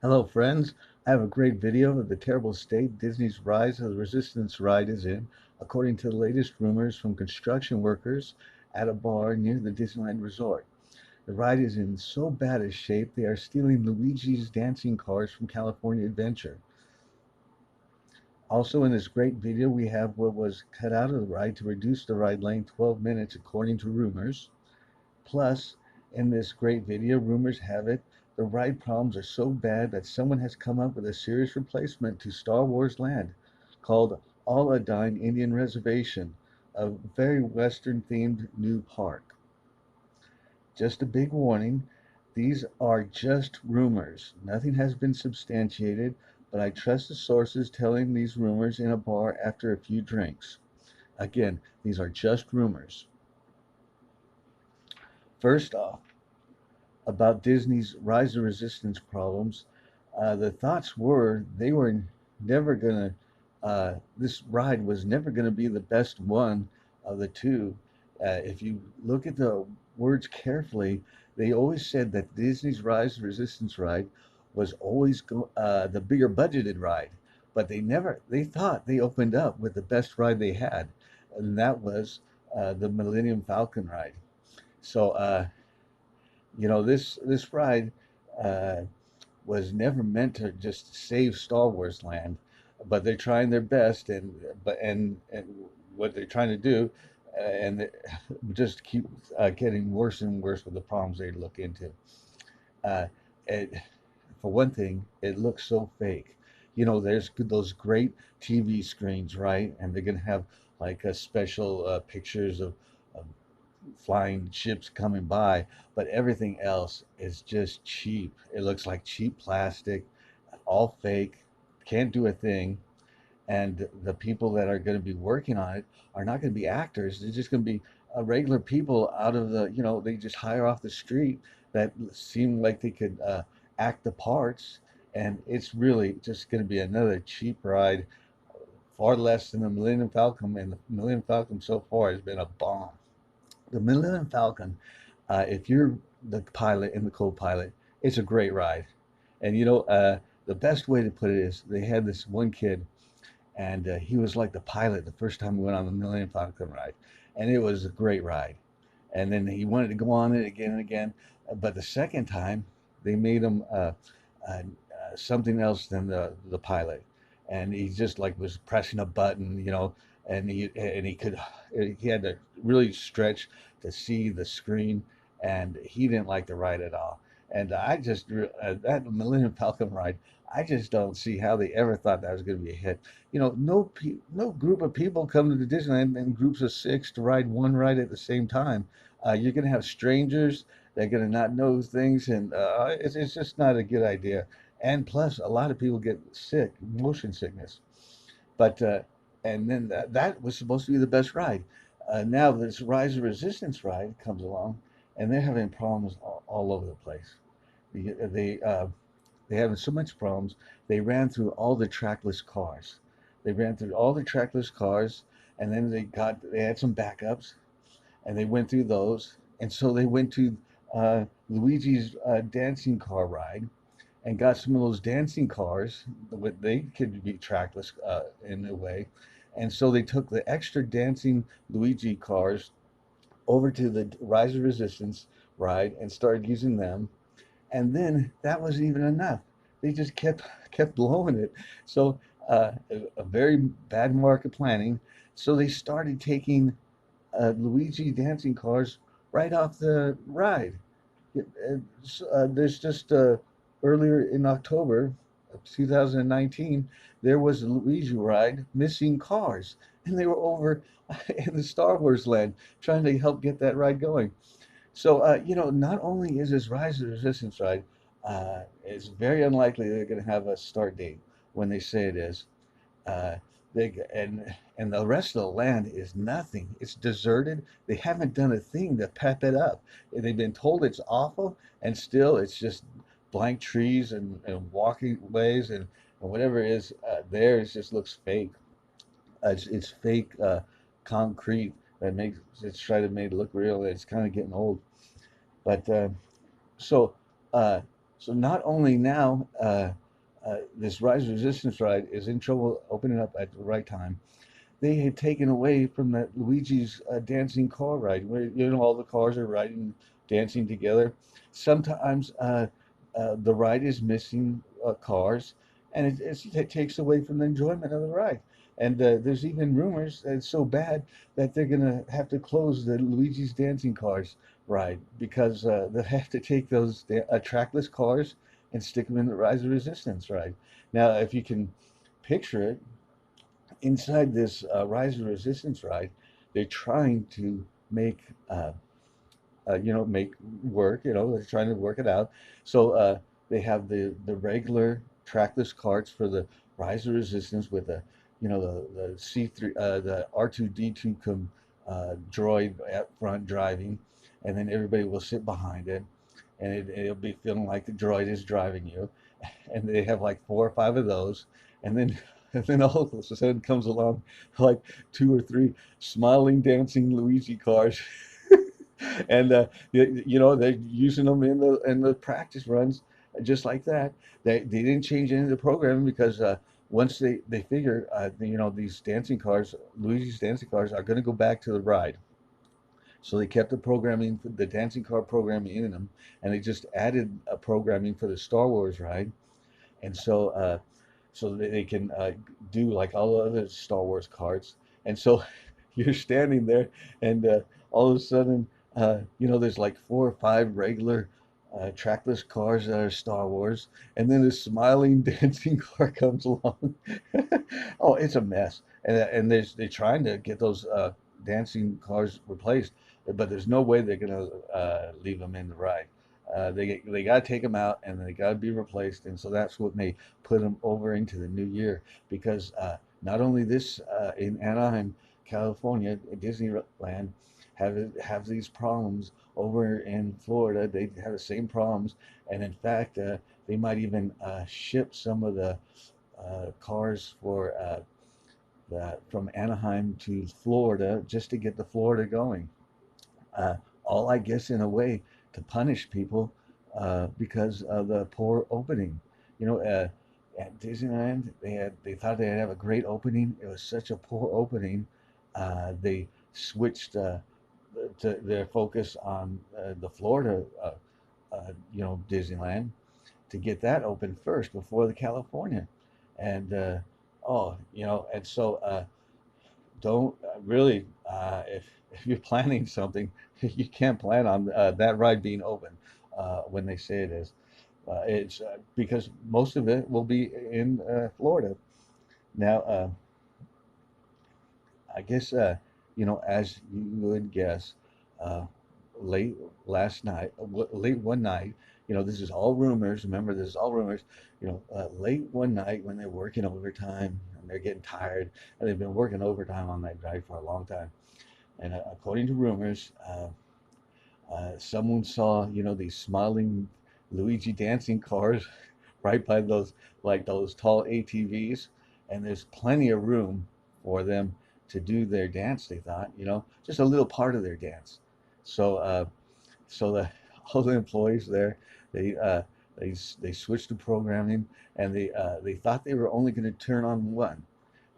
Hello, friends. I have a great video of the terrible state Disney's Rise of the Resistance ride is in, according to the latest rumors from construction workers at a bar near the Disneyland Resort. The ride is in so bad a shape they are stealing Luigi's dancing cars from California Adventure. Also, in this great video, we have what was cut out of the ride to reduce the ride length 12 minutes, according to rumors. Plus, in this great video, rumors have it the ride problems are so bad that someone has come up with a serious replacement to Star Wars Land called Aladdin Indian Reservation, a very Western themed new park. Just a big warning, these are just rumors. Nothing has been substantiated, but I trust the sources telling these rumors in a bar after a few drinks. Again, these are just rumors. First off, about Disney's Rise of Resistance problems, the thoughts were they were never going to, this ride was never going to be the best one of the two. If you look at the words carefully, they always said that Disney's Rise of Resistance ride was always the bigger budgeted ride, but they thought they opened up with the best ride they had, and that was the Millennium Falcon ride. So, this ride uh, was never meant to just save Star Wars Land, but they're trying their best, and what they're trying to do, and it just keep getting worse and worse with the problems they look into. Uh, it, for one thing, it looks so fake. There's those great TV screens, right? And they're gonna have like a special pictures of flying ships coming by, but everything else is just cheap. It looks like cheap plastic, all fake, can't do a thing. And the people that are going to be working on it are not going to be actors. They're just going to be regular people out of they just hire off the street that seem like they could act the parts. And it's really just going to be another cheap ride, far less than the Millennium Falcon. And the Millennium Falcon so far has been a bomb. The Millennium Falcon, if you're the pilot and the co-pilot, it's a great ride. And the best way to put it is they had this one kid, and he was like the pilot the first time we went on the Millennium Falcon ride, and it was a great ride. And then he wanted to go on it again and again, but the second time they made him something else than the pilot, and he just like was pressing a button, and he had to really stretch to see the screen, and he didn't like the ride at all. And that Millennium Falcon ride, I just don't see how they ever thought that was going to be a hit. No group of people come to the Disneyland in groups of six to ride one ride at the same time. You're going to have strangers. They're going to not know things, and it's just not a good idea. And plus, a lot of people get sick, motion sickness. But and then that was supposed to be the best ride. Now this Rise of Resistance ride comes along, and they're having problems all over the place. They having so much problems. They ran through all the trackless cars. They ran through all the trackless cars, and then they had some backups, and they went through those. And so they went to Luigi's dancing car ride, and got some of those dancing cars. They could be trackless in a way, and so they took the extra dancing Luigi cars over to the Rise of Resistance ride and started using them. And then that wasn't even enough. They just kept blowing it. So a very bad market planning. So they started taking Luigi dancing cars right off the ride. There's just earlier in October of 2019, there was a Luigi ride missing cars, and they were over in the Star Wars land trying to help get that ride going. So, not only is this Rise of the Resistance ride, it's very unlikely they're going to have a start date when they say it is. Uh, and the rest of the land is nothing. It's deserted. They haven't done a thing to pep it up. They've been told it's awful, and still it's just blank trees and walking ways and whatever it is there. It just looks fake. It's fake concrete that makes it's try to make it look real. It's kind of getting old. But so uh, So not only now this rise resistance ride is in trouble opening up at the right time, they had taken away from that Luigi's dancing car ride, where all the cars are riding, dancing together. Sometimes the ride is missing cars, and it takes away from the enjoyment of the ride. And there's even rumors that it's so bad that they're gonna have to close the Luigi's Dancing Cars ride because they have to take those trackless cars and stick them in the Rise of Resistance ride. Now, if you can picture it, inside this Rise of Resistance ride, they're trying to make make work. They're trying to work it out. So they have the regular trackless carts for the Rise of Resistance with the C3 the R2D2 droid at front driving, and then everybody will sit behind it, and it'll be feeling like the droid is driving you, and they have like four or five of those, and then and then all of a sudden comes along like two or three smiling, dancing Luigi cars, and they're using them in the practice runs just like that. They didn't change any of the programming because once they figure these dancing cars, Luigi's dancing cars, are going to go back to the ride. So they kept the programming, the dancing car programming in them, and they just added a programming for the Star Wars ride, and so they can do like all the other Star Wars cards. And so you're standing there, and all of a sudden, there's like four or five regular trackless cars that are Star Wars, and then a smiling dancing car comes along. Oh, it's a mess, and they're trying to get those dancing cars replaced, but there's no way they're gonna leave them in the ride. They got to take them out, and they got to be replaced, and so that's what may put them over into the new year, because not only this in Anaheim, California, Disneyland have these problems. Over in Florida, they have the same problems, and in fact, they might even ship some of the cars for from Anaheim to Florida just to get the Florida going. Uh, all, I guess, in a way, to punish people because of the poor opening. At Disneyland, they thought they'd have a great opening. It was such a poor opening. They switched to their focus on the Florida, Disneyland, to get that open first before the California. And and so don't really if you're planning something, you can't plan on that ride being open when they say it is. It's because most of it will be in Florida. Now, I guess as you would guess, uh, late last night, late one night. This is all rumors. Remember, this is all rumors. Late one night when they're working overtime and they're getting tired, and they've been working overtime on that drive for a long time. And according to rumors, someone saw these smiling Luigi dancing cars right by those tall ATVs, and there's plenty of room for them to do their dance. They thought, just a little part of their dance. So, so the all the employees there, they uh, they switched to programming, and they thought they were only going to turn on one,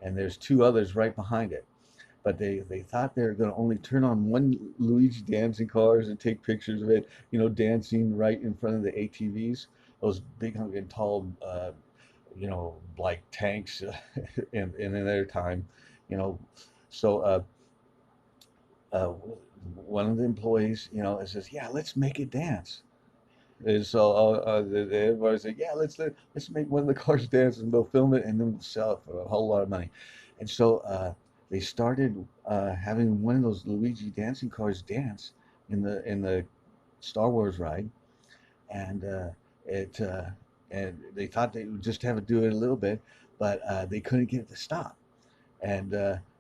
and there's two others right behind it, but they thought they were going to only turn on one Luigi dancing cars and take pictures of it, dancing right in front of the ATVs, those big hunking tall, like tanks, in their time, you know. So uh, one of the employees, says, "Yeah, let's make it dance." And so everybody said, "Yeah, let's make one of the cars dance, and we'll film it, and then we'll sell it for a whole lot of money." And so they started having one of those Luigi dancing cars dance in the Star Wars ride, and it and they thought they would just have to do it a little bit, but they couldn't get it to stop. And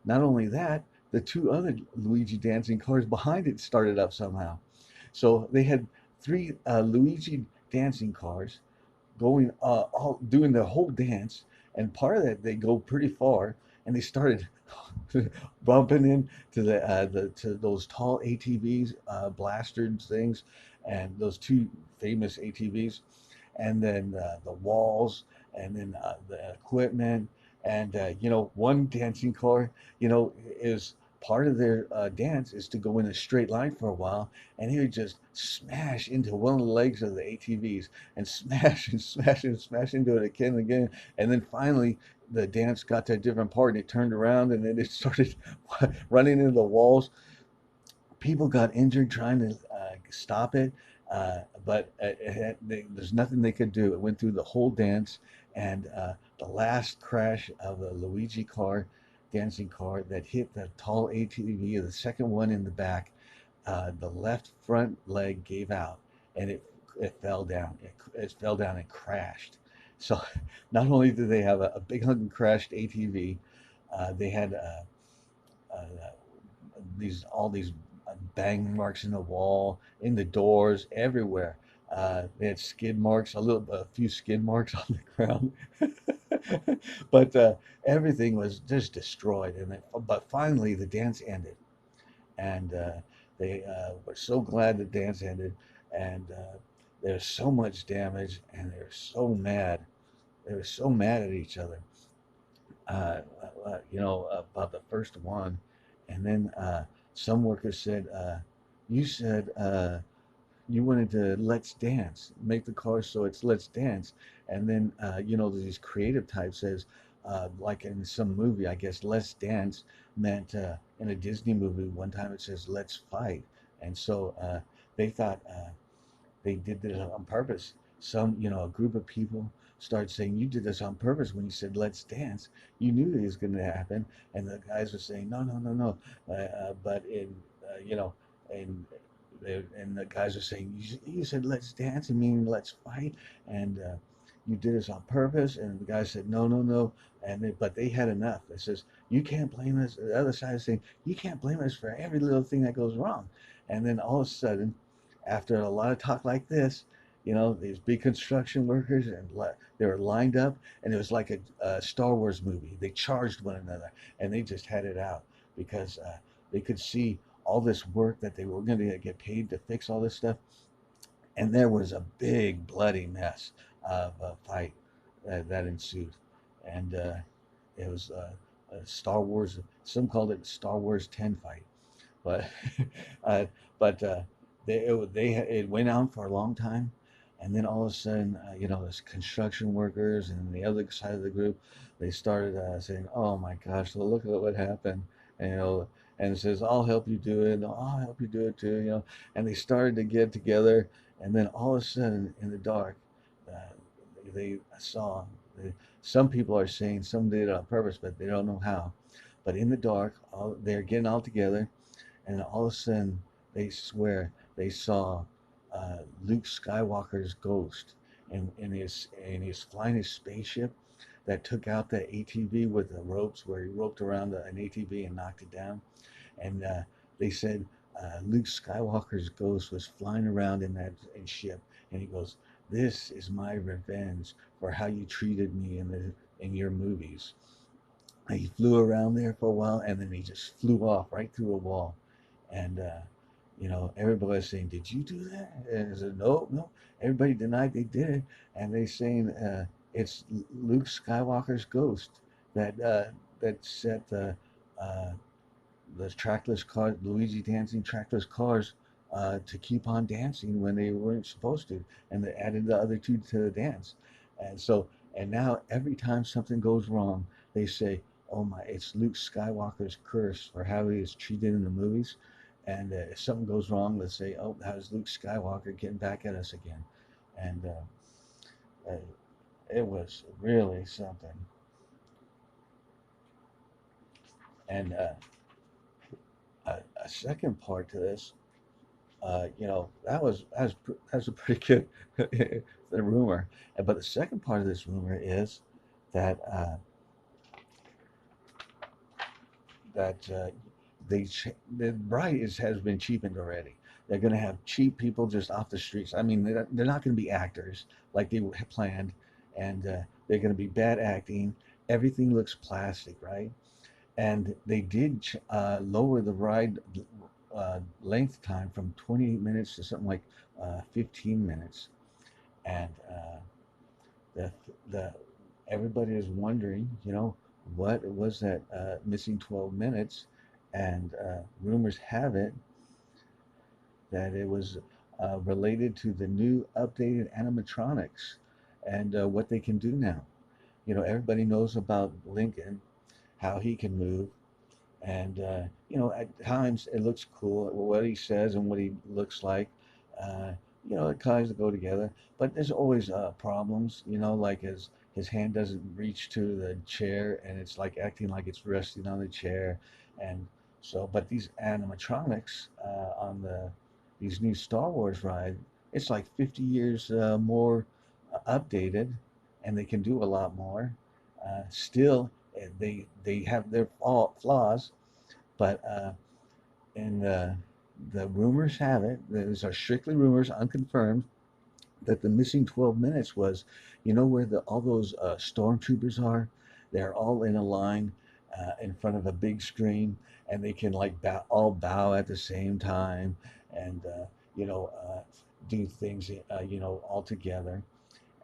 not only that, the two other Luigi dancing cars behind it started up somehow. So they had three Luigi dancing cars going all doing the whole dance, and part of that they go pretty far, and they started bumping into the to those tall ATVs, blasters things, and those two famous ATVs, and then the walls, and then the equipment, and one dancing car, is part of their dance is to go in a straight line for a while, and he would just smash into one of the legs of the ATVs and smash and smash and smash into it again and again, and then finally the dance got to a different part and it turned around and then it started running into the walls. People got injured trying to stop it, but there's nothing they could do. It went through the whole dance, and the last crash of a Luigi car, dancing car, that hit the tall ATV, the second one in the back, the left front leg gave out, and it fell down. It fell down and crashed. So not only did they have a big hunk crashed ATV, they had these all these bang marks in the wall, in the doors, everywhere. They had skid marks, a few skid marks on the ground, but everything was just destroyed. But finally, the dance ended, and they were so glad the dance ended, and there was so much damage, and they were so mad. They were so mad at each other, about the first one. And then some workers said, "You said you wanted to let's dance, make the car so it's let's dance." And then these creative types says, like in some movie, I guess let's dance meant in a Disney movie one time it says let's fight, and so they thought they did this on purpose. A group of people started saying, "You did this on purpose when you said let's dance. You knew it was going to happen." And the guys were saying, "No, no, no, no." But in, you know, and and the guys were saying, "You said let's dance, and meaning let's fight, and you did this on purpose." And the guy said, "No, no, no." But they had enough. It says, "You can't blame us." The other side is saying, "You can't blame us for every little thing that goes wrong." And then all of a sudden, after a lot of talk like this, these big construction workers, and they were lined up, and it was like a Star Wars movie. They charged one another, and they just had it out because they could see all this work that they were going to get paid to fix all this stuff, and there was a big bloody mess of a fight that ensued, and it was a Star Wars. Some called it Star Wars 10 fight, but uh, but it went on for a long time, and then all of a sudden, this construction workers and the other side of the group, they started saying, "Oh my gosh, well, look at what happened," and, and it says, "I'll help you do it. No, I'll help you do it too," and they started to get together, and then all of a sudden, in the dark, uh, they saw. Some people are saying some did it on purpose, but they don't know how. But in the dark, they're getting all together, and all of a sudden they swear they saw Luke Skywalker's ghost, and he's flying his spaceship that took out the ATV with the ropes, where he roped around an ATV and knocked it down. And they said Luke Skywalker's ghost was flying around in that ship, and he goes, "This is my revenge for how you treated me in your movies." He flew around there for a while, and then he just flew off right through a wall. And everybody was saying, "Did you do that?" And I said, "No, no." Everybody denied they did it, and they saying it's Luke Skywalker's ghost that set uh, the trackless cars, Luigi dancing trackless cars, to keep on dancing when they weren't supposed to, and they added the other two to the dance. And so, and now every time something goes wrong, they say, "Oh my, it's Luke Skywalker's curse for how he is treated in the movies." And if something goes wrong, let's say, "Oh, that was Luke Skywalker getting back at us again." And uh, it was really something. And a second part to this, that was a pretty good the rumor. But the second part of this rumor is that that the bride has been cheapened already. They're going to have cheap people just off the streets. I mean, they're not going to be actors like they planned, and they're going to be bad acting. Everything looks plastic, right? And they did lower the ride length time from 28 minutes to something like 15 minutes. And the the everybody is wondering, what was that missing 12 minutes, and rumors have it that it was related to the new updated animatronics and what they can do now. Everybody knows about Lincoln, how he can move, and at times it looks cool what he says and what he looks like. uh, it kind of go together, but there's always problems, like his hand doesn't reach to the chair, and it's like acting like it's resting on the chair. And so, but these animatronics on these new Star Wars ride, it's like 50 years more updated, and they can do a lot more. Still, they have their flaws, but and the rumors have it, these are strictly rumors, unconfirmed, that the missing 12 minutes was, where all those stormtroopers are? They're all in a line in front of a big screen, and they can like all bow at the same time, and you know, uh, do things, all together.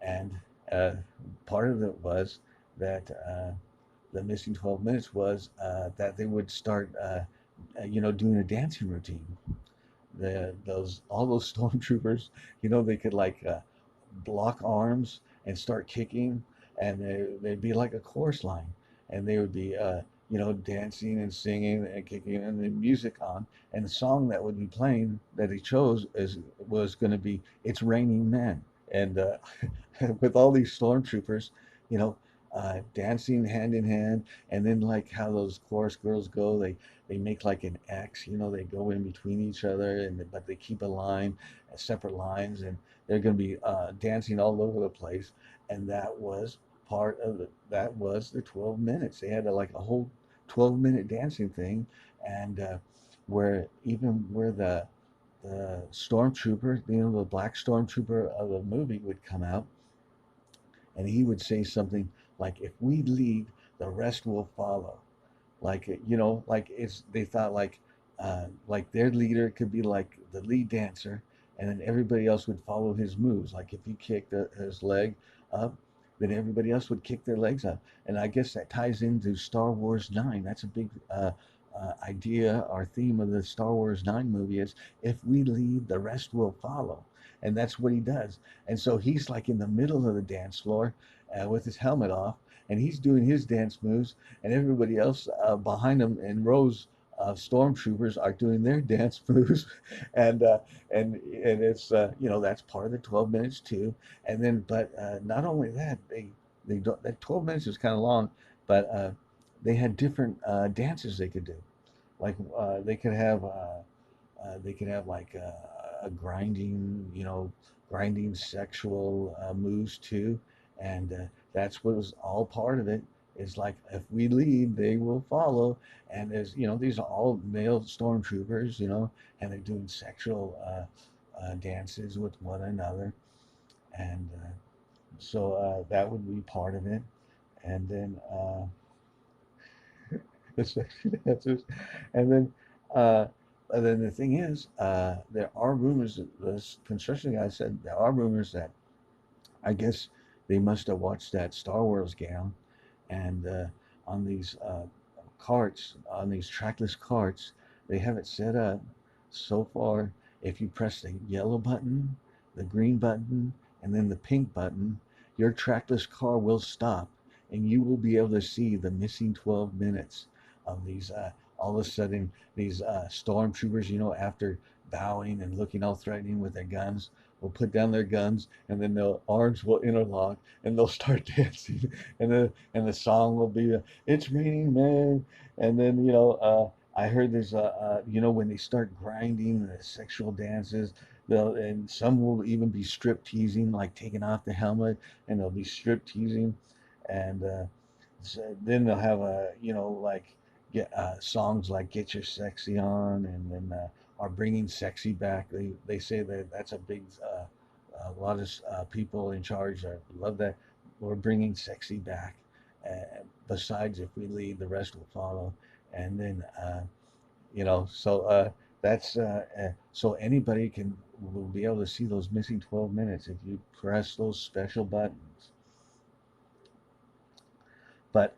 And uh, part of it was that the missing 12 minutes was that they would start, doing a dancing routine. Those all those stormtroopers, they could like block arms and start kicking, and they'd be like a chorus line, and they would be dancing and singing and kicking, and the music on, and the song that would be playing that he chose was going to be "It's Raining Men," and with all these stormtroopers, you know. Dancing hand in hand, and then like how those chorus girls go, they make like an X, they go in between each other, and but they keep a line, separate lines, and they're going to be dancing all over the place. And that was the 12 minutes. They had like a whole 12-minute dancing thing, and where the stormtrooper, the black stormtrooper of the movie would come out, and he would say something like, "If we lead, the rest will follow." Like like it's they thought like their leader could be like the lead dancer, and then everybody else would follow his moves. Like if he kicked his leg up, then everybody else would kick their legs up. And I guess that ties into Star Wars 9. That's a big idea or theme of the Star Wars 9 movie is, if we lead, the rest will follow. And that's what he does. And so he's like in the middle of the dance floor with his helmet off, and he's doing his dance moves, and everybody else behind him in rows of stormtroopers are doing their dance moves, and it's that's part of the 12 minutes too. And then, but not only that, they don't, that 12 minutes is kind of long, but they had different dances they could do. Like they could have like a grinding, grinding sexual moves too, and that's what was all part of it. Is like, if we lead, they will follow, and as these are all male stormtroopers, and they're doing sexual dances with one another, and so that would be part of it, and then the sexy dancers, and then uh, and then the thing is, there are rumors that this construction guy said there are rumors that I guess they must have watched that Star Wars gal, and on these carts, on these trackless carts, they have it set up so far. If you press the yellow button, the green button, and then the pink button, your trackless car will stop, and you will be able to see the missing 12 minutes of these. All of a sudden, these stormtroopers, after bowing and looking all threatening with their guns, will put down their guns, and then their arms will interlock, and they'll start dancing, and the song will be "It's Raining Men," and then I heard there's when they start grinding the sexual dances, and some will even be strip teasing, like taking off the helmet, and they'll be strip teasing, and so then they'll have like get songs like "Get Your Sexy On," and then are bringing sexy back. They say that that's a big a lot of people in charge love that. We're bringing sexy back. Besides, if we lead, the rest will follow. And then so that's so anybody will be able to see those missing 12 minutes if you press those special buttons. But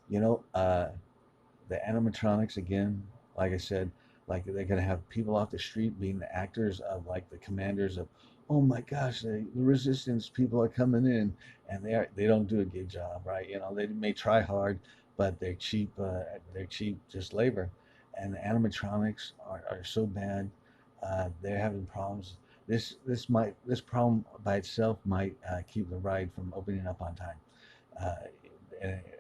you know, the animatronics again, like I said, like they're gonna have people off the street being the actors of like the commanders of, oh my gosh, the resistance people are coming in, and they don't do a good job, right? You know, they may try hard, but they're cheap just labor, and the animatronics are so bad, they're having problems. This problem by itself might keep the ride from opening up on time. Uh,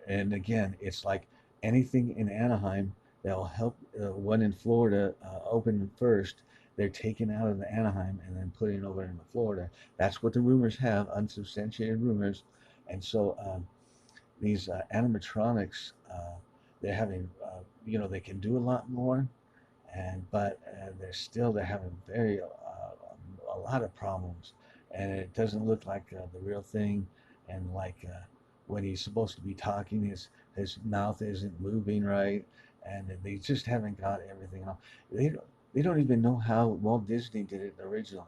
and again, it's like anything in Anaheim that will help one in Florida open first. They're taken out of the Anaheim and then putting over into Florida. That's what the rumors have, unsubstantiated rumors. And so these animatronics, they're having, they can do a lot more, but they're having a lot of problems, and it doesn't look like the real thing, and like when he's supposed to be talking, his mouth isn't moving right, and they just haven't got everything off. They don't even know how Walt Disney did it originally,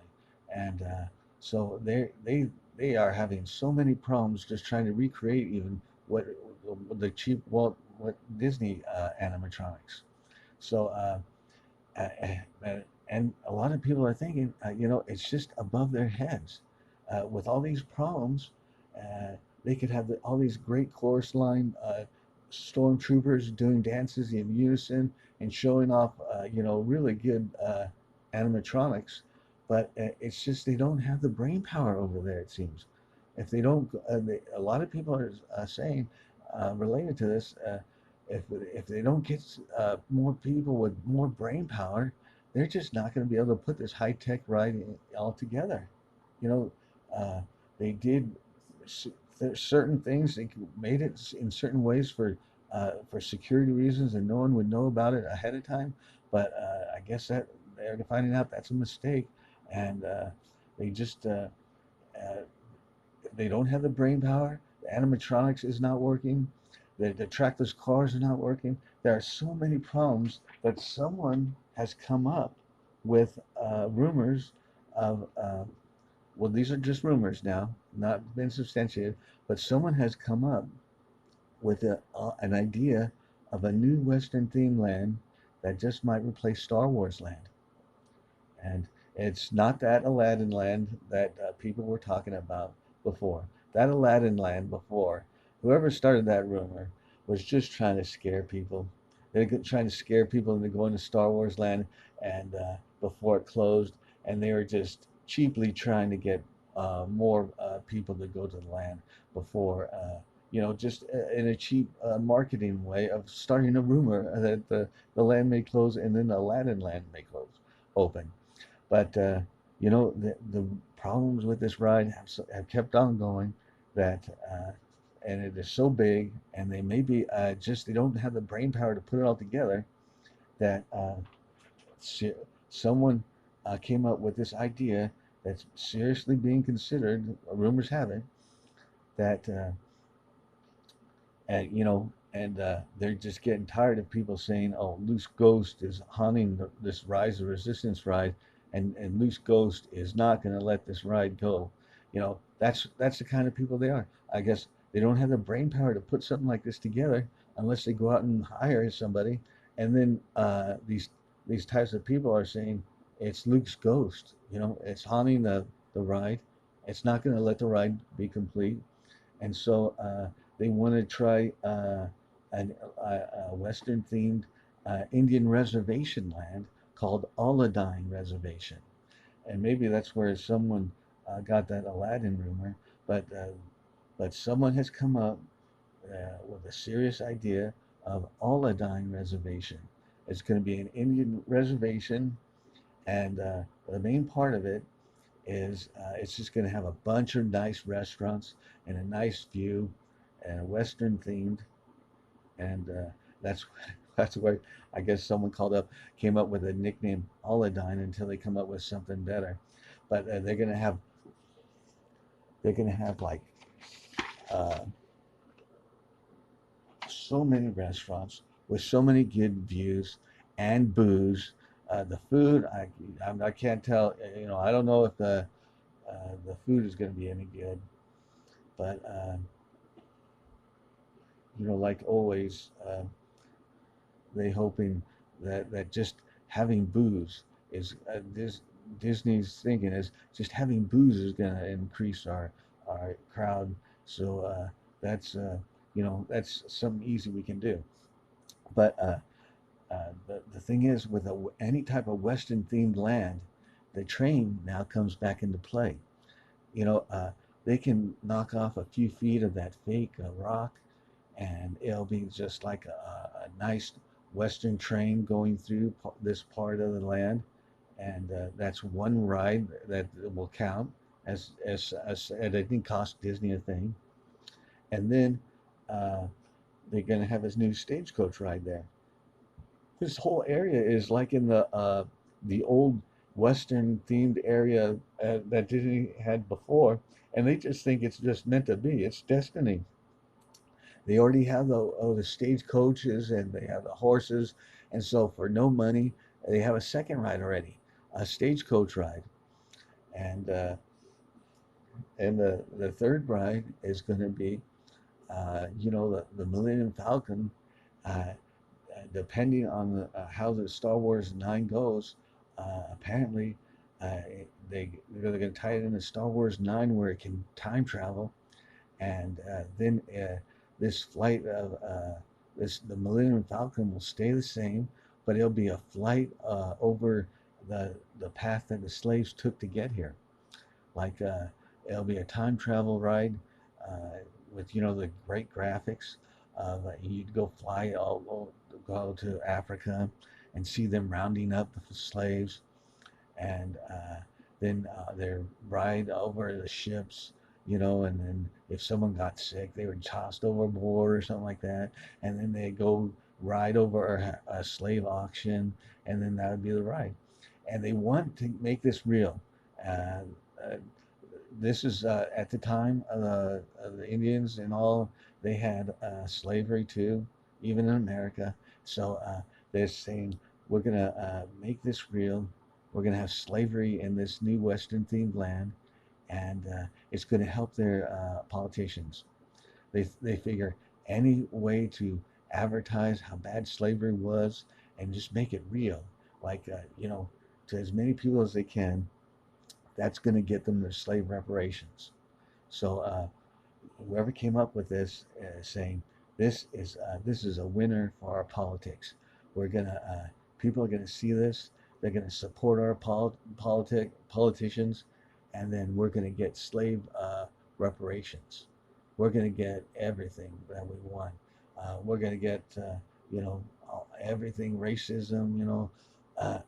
and so they are having so many problems just trying to recreate even what the cheap what Disney animatronics. So uh, and a lot of people are thinking, it's just above their heads. With all these problems, uh, they could have all these great chorus line stormtroopers doing dances in unison and showing off, really good animatronics. But it's just they don't have the brain power over there, it seems. If they don't, a lot of people are saying, related to this, if they don't get more people with more brain power, they're just not going to be able to put this high tech ride all together. You know, uh, they did certain things. They made it in certain ways for security reasons, and no one would know about it ahead of time. But I guess that they're finding out that's a mistake, and they just uh, they don't have the brain power. The animatronics is not working. The trackless cars are not working. There are so many problems that someone has come up with rumors of. Well, these are just rumors now, not been substantiated, but someone has come up with an idea of a new Western theme land that just might replace Star Wars land. And it's not that Aladdin land that people were talking about before. That Aladdin land before, whoever started that rumor was just trying to scare people. They're trying to scare people into going to Star Wars land and before it closed, and they were just cheaply trying to get more people to go to the land before, just in a cheap marketing way of starting a rumor that the land may close and then the Aladdin land may close open. But the problems with this ride have kept on going. That and it is so big, and they maybe just they don't have the brain power to put it all together. That someone came up with this idea that's seriously being considered. Rumors have it that they're just getting tired of people saying, "Oh, Loose Ghost is haunting this Rise of Resistance ride, and Loose Ghost is not going to let this ride go." That's the kind of people they are. I guess they don't have the brain power to put something like this together unless they go out and hire somebody, and then these types of people are saying it's Luke's ghost. It's haunting the ride. It's not going to let the ride be complete, and so they want to try a Western themed Indian reservation land called Aladine Reservation. And maybe that's where someone got that Aladdin rumor, but someone has come up with a serious idea of Aladine Reservation. It's going to be an Indian reservation, and the main part of it is it's just going to have a bunch of nice restaurants and a nice view and Western themed, and that's that's where I guess someone came up with a nickname Aladine until they come up with something better. But they're gonna have like uh, so many restaurants with so many good views and booze. The food, I can't tell. I don't know if the food is going to be any good, but like always, they hoping that just having booze is this Disney's thinking is just having booze is going to increase our crowd. So that's that's something easy we can do. But the thing is, with any type of Western themed land, the train now comes back into play. You know, they can knock off a few feet of that fake rock, and it'll be just like a nice Western train going through this part of the land, and that's one ride that will count as it didn't cost Disney a thing. And then uh, they're gonna have this new stagecoach ride there. This whole area is like in the old Western themed area that Disney had before, and they just think it's just meant to be. It's destiny. They already have the stage coaches and they have the horses, and so for no money, they have a second ride already, a stagecoach ride, and the third ride is going to be, the Millennium Falcon. Uh, Depending on how the Star Wars 9 goes, apparently uh, they're going to tie it into Star Wars 9 where it can time travel, and then this flight of the Millennium Falcon will stay the same, but it'll be a flight over the path that the slaves took to get here. Like it'll be a time travel ride with the great graphics. You'd go fly go to Africa and see them rounding up the slaves, and then their ride over the ships, and then if someone got sick, they were tossed overboard or something like that, and then they go ride over a slave auction, and then that would be the ride. And they want to make this real. Uh, uh, this is at the time of the Indians and all, they had slavery too, even in America. So they're saying we're gonna make this real. We're gonna have slavery in this new Western themed land, and it's gonna help their politicians. They figure any way to advertise how bad slavery was and just make it real, like to as many people as they can. That's going to get them their slave reparations. So whoever came up with this is saying this is a winner for our politics. We're gonna People are gonna see this. They're gonna support our politicians, and then we're gonna get slave reparations. We're gonna get everything that we want. We're gonna get everything racism. Uh,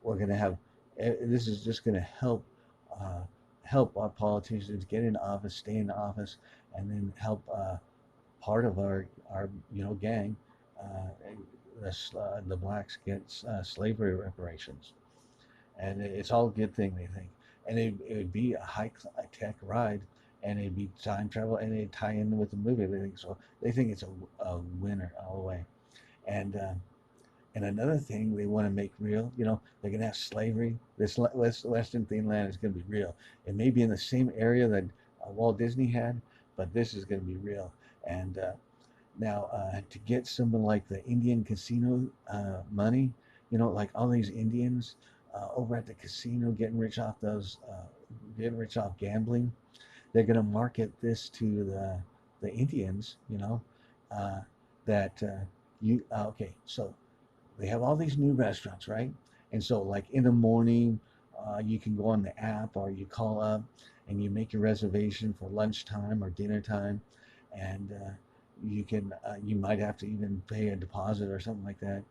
we're gonna have. This is just gonna uh, help our politicians get in office, stay in office, and then help part of our gang, the blacks get slavery reparations, and it's all a good thing they think, and it would be a high tech ride, and it'd be time travel, and it'd tie in with the movie. They think so. They think it's a winner all the way, and. And another thing they want to make real, they're going to have slavery. This Western themed land is going to be real. It may be in the same area that Walt Disney had, but this is going to be real. And now to get someone like the Indian casino money, like all these Indians over at the casino getting rich off gambling, they're going to market this to the Indians, uh, that okay, so they have all these new restaurants, right? And so, like in the morning, you can go on the app or you call up and you make your reservation for lunchtime or dinner time, and you might have to even pay a deposit or something like that,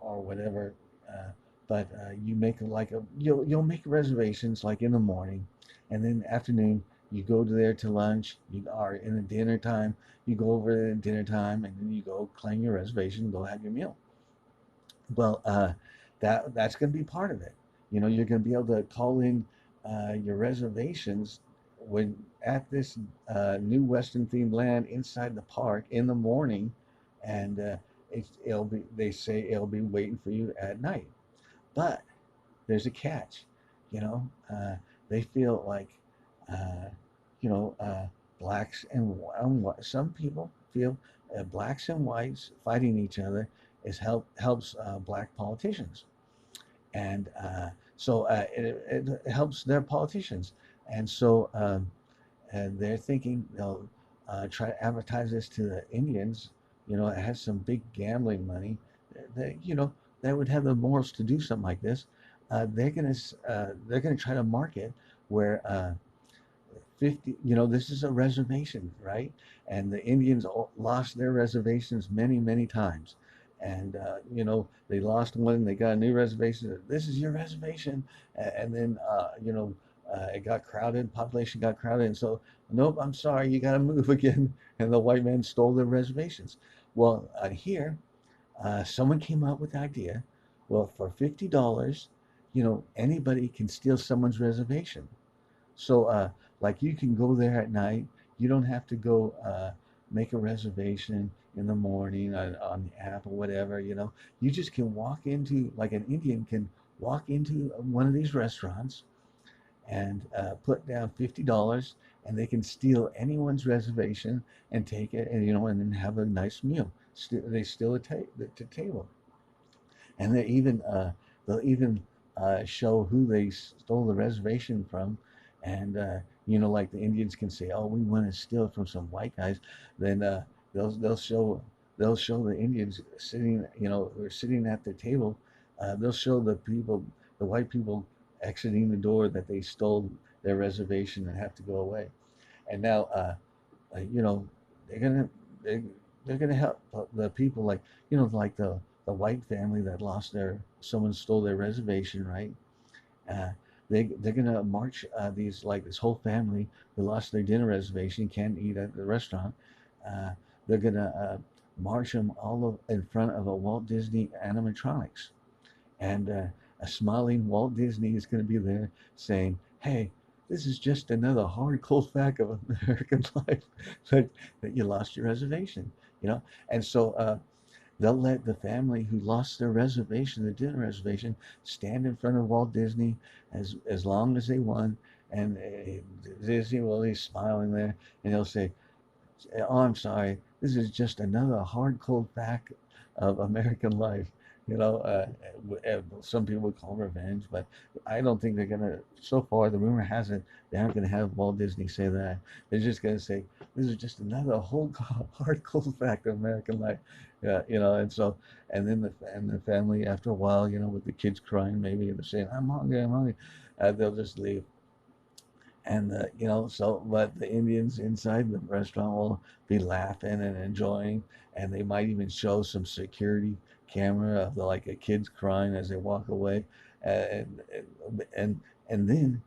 or whatever. Uh, but you make like you'll make reservations like in the morning, and then afternoon you go to there to lunch. You are in the dinner time. You go over there at dinner time, and then you go claim your reservation, and go have your meal. Well, that's going to be part of it. You're going to be able to call in your reservations when at this new Western themed land inside the park in the morning, and it'll be. They say it'll be waiting for you at night. But there's a catch. You know, they feel like, uh, you know, blacks and some people feel blacks and whites fighting each other helps black politicians, and it helps their politicians, and so and they're thinking they'll try to advertise this to the Indians. It has some big gambling money. That that would have the morals to do something like this. They're gonna try to market where 50. This is a reservation, right? And the Indians lost their reservations many times, and they lost one, they got a new reservation. This is your reservation, and then it got crowded, population got crowded, and so nope, I'm sorry, you got to move again. And the white man stole their reservations. Well, here, someone came up with the idea. Well, for $50, anybody can steal someone's reservation. So, like, you can go there at night. You don't have to go make a reservation in the morning on the app or whatever. You just can walk into, like, an Indian can walk into one of these restaurants and put down $50, and they can steal anyone's reservation and take it, and and then have a nice meal. They steal the table, and they'll even show who they stole the reservation from, and like the Indians can say, "Oh, we want to steal from some white guys," then they'll show the Indians sitting, or sitting at their table. They'll show the white people exiting the door that they stole their reservation and have to go away. And now, you know, they're gonna they, they're gonna help the people, like like the white family that lost someone stole their reservation, right? Uh, they're gonna march this whole family who lost their dinner reservation, can't eat at the restaurant. Uh, they're gonna march them in front of a Walt Disney animatronics, and a smiling Walt Disney is going to be there saying, "Hey, this is just another hard, cold fact of American life that you lost your reservation." And so they'll let the family who lost their reservation, the dinner reservation, stand in front of Walt Disney as long as they want, and Disney will be smiling there, and he'll say, "Oh, I'm sorry. This is just another hard, cold fact of American life." Some people would call revenge, but I don't think they're gonna. So far, the rumor has it they aren't gonna have Walt Disney say that. They're just gonna say, "This is just another whole hard, cold fact of American life." Yeah, and so, and then the family, after a while, with the kids crying, maybe they're saying, "I'm hungry, I'm hungry," they'll just leave. And but the Indians inside the restaurant will be laughing and enjoying, and they might even show some security camera of like a kids crying as they walk away, and and and then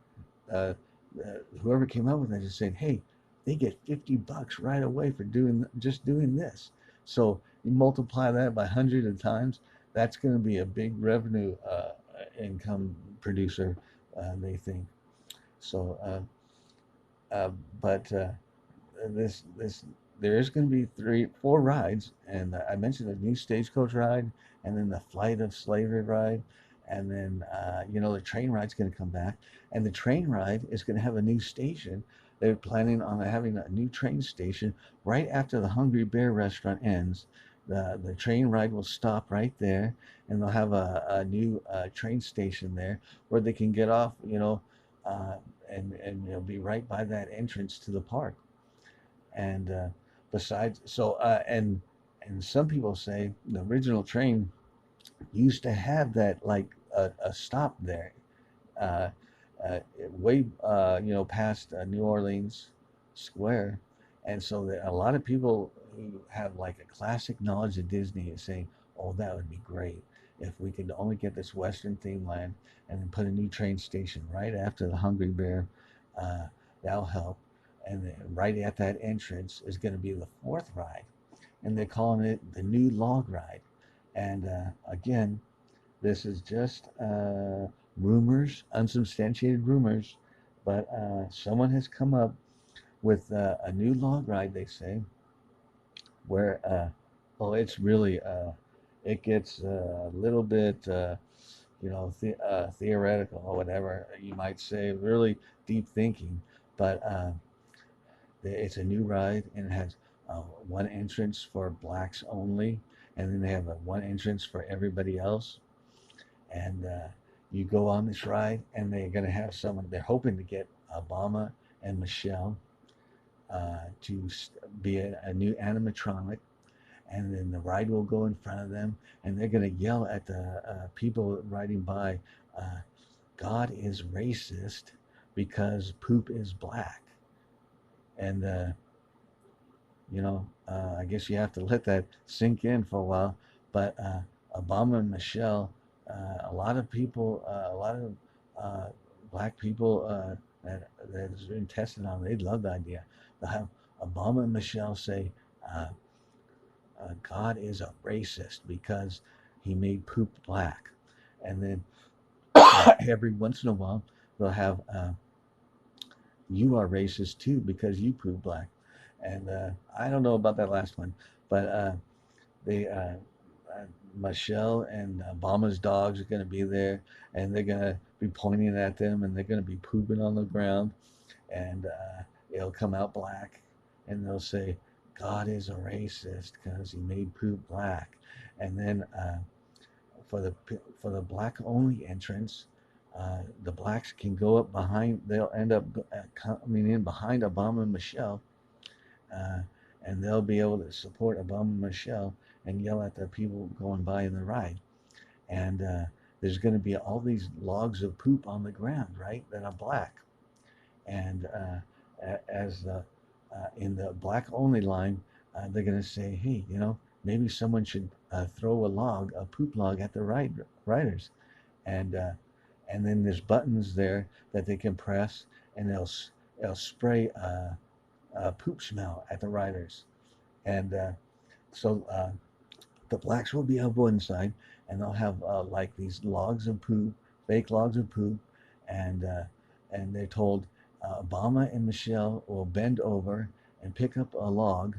whoever came up with that just saying, "Hey, they get $50 right away for doing this." So you multiply that by hundreds of times, that's going to be a big revenue income producer, they think. So. Uh, but this there is going to be 4 rides, and I mentioned the new stagecoach ride, and then the flight of slavery ride, and then the train ride's going to come back, and the train ride is going to have a new station. They're planning on having a new train station right after the Hungry Bear restaurant ends. The train ride will stop right there, and they'll have a new train station there where they can get off, uh, and be right by that entrance to the park. And besides, so and some people say the original train used to have that, like a stop there, uh, way past New Orleans Square, and so that a lot of people who have like a classic knowledge of Disney is saying, "Oh, that would be great if we could only get this Western theme land and then put a new train station right after the Hungry Bear. Uh, that'll help." And then right at that entrance is going to be the 4th ride, and they're calling it the New Log Ride. And again, this is just rumors, unsubstantiated rumors, but someone has come up with a new log ride, they say, where, oh, it's really, it gets a little bit, theoretical or whatever you might say, really deep thinking, but it's a new ride, and it has one entrance for blacks only, and then they have a one entrance for everybody else. And you go on this ride, and they're going to have someone. They're hoping to get Obama and Michelle to be a new animatronic, and then the ride will go in front of them, and they're going to yell at the people riding by, uh, "God is racist because poop is black." And I guess you have to let that sink in for a while. But Obama and Michelle, a lot of people, a lot of uh, black people that's been tested on, they love the idea. They'll have Obama and Michelle say, God is a racist because he made poop black. And then every once in a while, they'll have, you are racist too because you poop black. And I don't know about that last one, but they uh, Michelle and Obama's dogs are going to be there, and they're going to be pointing at them, and they're going to be pooping on the ground, and it'll come out black, and they'll say, "God is a racist because he made poop black," and then for the for the black only entrance. The blacks can go up behind. They'll end up coming in behind Obama and Michelle, uh, and they'll be able to support Obama and Michelle and yell at the people going by in the ride. And there's going to be all these logs of poop on the ground, right, that are black. And as the in the black only line, they're going to say, hey, maybe someone should throw a poop log at the riders. And and then there's buttons there that they can press, and they'll spray poop smell at the riders. And so the blacks will be able to go inside, and they'll have like these logs of poop, fake logs of poop, and uh, and they're told Obama and Michelle will bend over and pick up a log,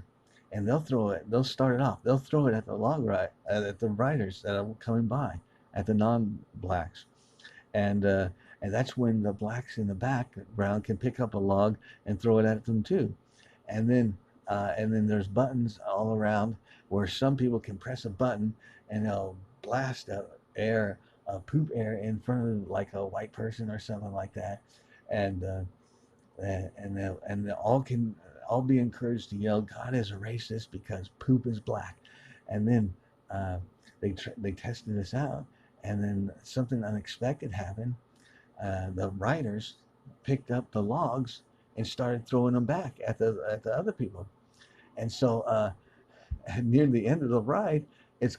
and they'll throw it. They'll start it off. They'll throw it at the at the riders that are coming by, at the non-blacks, and uh, and that's when the blacks in the background can pick up a log and throw it at them too. And then there's buttons all around where some people can press a button, and they'll blast poop air in front of like a white person or something like that, and they all can all be encouraged to yell, "God is a racist because poop is black," and then uh, they tested this out, and then something unexpected happened. The riders picked up the logs and started throwing them back at the other people, and so near the end of the ride, it's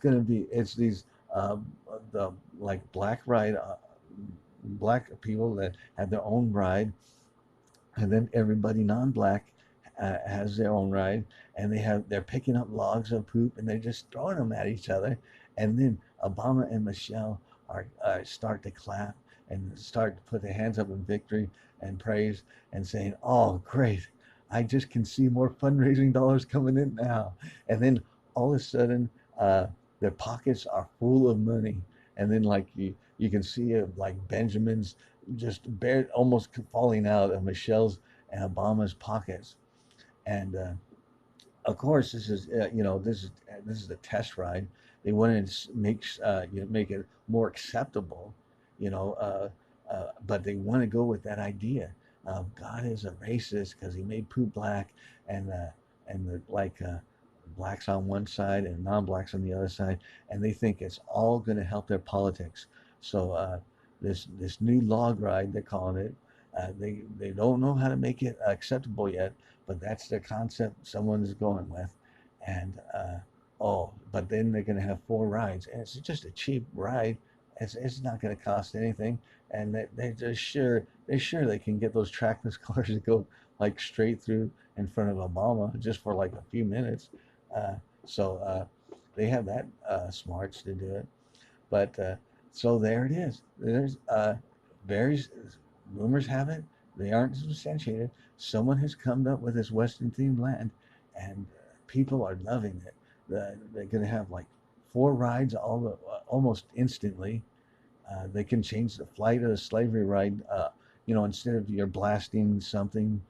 these the like black people that had their own ride, and then everybody non-black has their own ride, and they're picking up logs of poop, and they're just throwing them at each other, and then Obama and Michelle start to clap and start to put their hands up in victory and praise and saying, "Oh, great! I just can see more fundraising dollars coming in now." And then all of a sudden, their pockets are full of money, and then like you can see it like Benjamin's just almost falling out of Michelle's and Obama's pockets. And of course, this is the test ride. They wanted to make it more acceptable, but they want to go with that idea of God is a racist because he made poop black, and blacks on one side and non-blacks on the other side, and they think it's all going to help their politics. So this new log ride, they're calling it. They don't know how to make it acceptable yet, but that's the concept someone is going with. And but then they're going to have four rides, and it's just a cheap ride. It's not going to cost anything, and they're sure they can get those trackless cars to go like straight through in front of Obama just for like a few minutes. Uh, so they have that smarts to do it. But so there it is. There's various rumors have it, they aren't substantiated. Someone has come up with this Western themed land, and people are loving it. They're going to have like four rides almost instantly. They can change the flight of the slavery ride. Instead of you're blasting something